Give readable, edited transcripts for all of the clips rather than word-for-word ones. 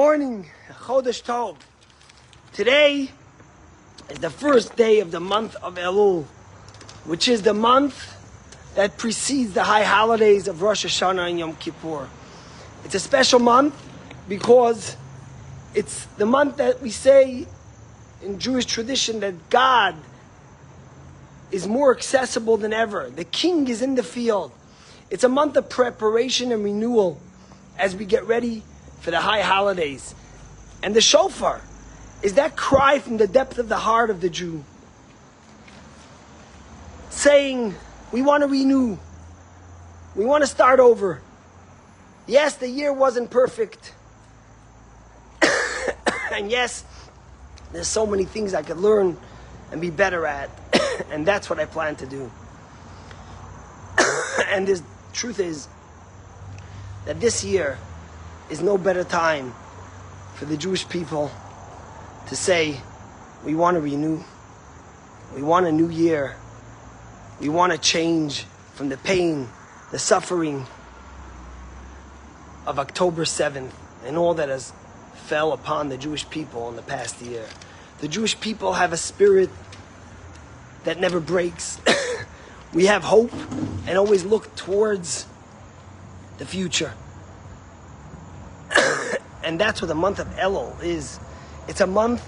morning, Chodesh Tov. Today is the first day of the month of Elul, which is the month that precedes the high holidays of Rosh Hashanah and Yom Kippur. It's a special month because it's the month that we say in Jewish tradition that God is more accessible than ever. The king is in the field. It's a month of preparation and renewal as we get ready for the high holidays. And the shofar is that cry from the depth of the heart of the Jew, saying, we want to renew. We want to start over. Yes, the year wasn't perfect. And yes, there's so many things I could learn and be better at. And that's what I plan to do. And the truth is that this year is no better time for the Jewish people to say, we want to renew. We want a new year. We want to change from the pain, the suffering of October 7th and all that has fell upon the Jewish people in the past year. The Jewish people have a spirit that never breaks. We have hope and always look towards the future. And that's what the month of Elul is. It's a month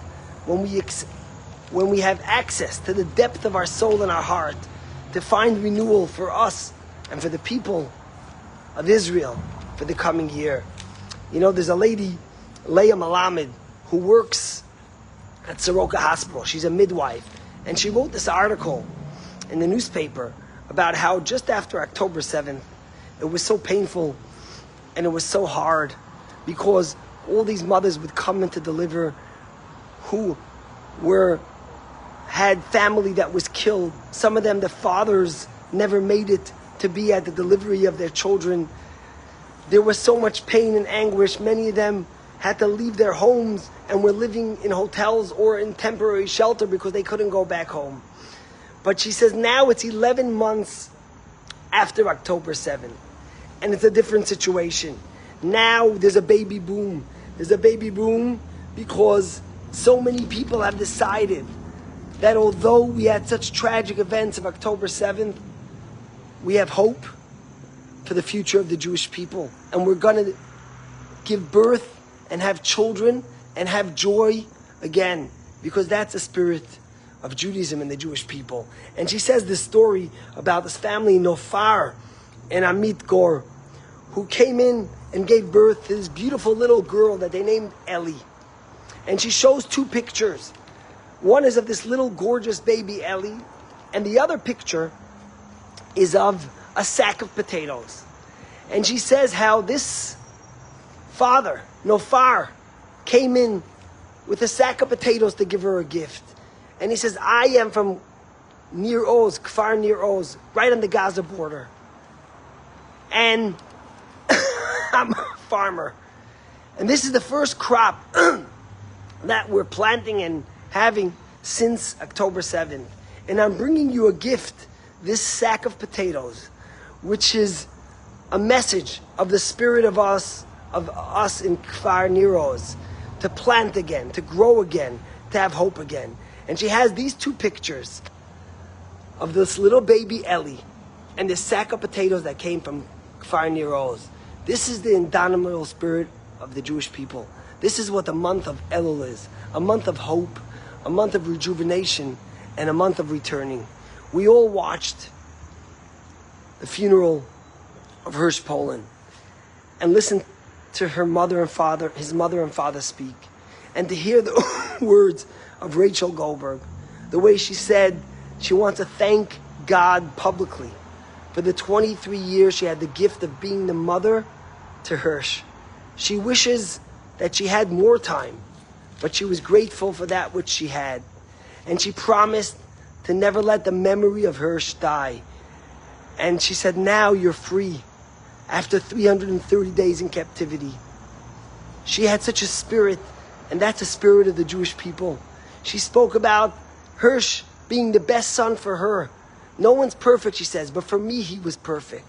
when we have access to the depth of our soul and our heart to find renewal for us and for the people of Israel for the coming year. You know, there's a lady, Leah Malamed, who works at Soroka hospital. She's a midwife. And she wrote this article in the newspaper about how just after October 7th, it was so painful and it was so hard because all these mothers would come in to deliver who had family that was killed. Some of them, the fathers never made it to be at the delivery of their children. There was so much pain and anguish. Many of them had to leave their homes and were living in hotels or in temporary shelter because they couldn't go back home. But she says now it's 11 months after October 7th, and it's a different situation. Now there's a baby boom. There's a baby boom because so many people have decided that although we had such tragic events of October 7th, we have hope for the future of the Jewish people. And we're going to give birth and have children and have joy again, because that's the spirit of Judaism and the Jewish people. And she says this story about this family, Nofar and Amit Gor, who came in and gave birth to this beautiful little girl that they named Ellie. And she shows two pictures. One is of this little gorgeous baby Ellie, and the other picture is of a sack of potatoes. And she says how this father, Nofar, came in with a sack of potatoes to give her a gift. And he says, I am from Nir Oz, Kfar Nir Oz, right on the Gaza border. And I'm a farmer. And this is the first crop that we're planting and having since October 7th. And I'm bringing you a gift, this sack of potatoes, which is a message of the spirit of us in Kfar Nir Oz, to plant again, to grow again, to have hope again. And she has these two pictures of this little baby Ellie and this sack of potatoes that came from Kfar Nir Oz. This is the indomitable spirit of the Jewish people. This is what the month of Elul is. A month of hope, a month of rejuvenation, and a month of returning. We all watched the funeral of Hirsch Poland and listened to his mother and father speak, and to hear the words of Rachel Goldberg, the way she said she wants to thank God publicly for the 23 years she had the gift of being the mother to Hirsch. She wishes that she had more time, but she was grateful for that which she had. And she promised to never let the memory of Hirsch die. And she said, now you're free after 330 days in captivity. She had such a spirit, and that's the spirit of the Jewish people. She spoke about Hirsch being the best son for her. No one's perfect, she says, but for me, he was perfect.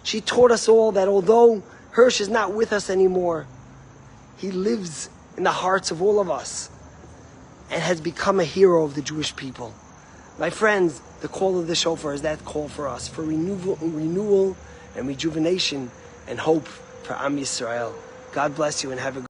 She taught us all that although Hirsch is not with us anymore, He lives in the hearts of all of us and has become a hero of the Jewish people. My friends, the call of the shofar is that call for us, for renewal and rejuvenation and hope for Am Yisrael. God bless you and have a good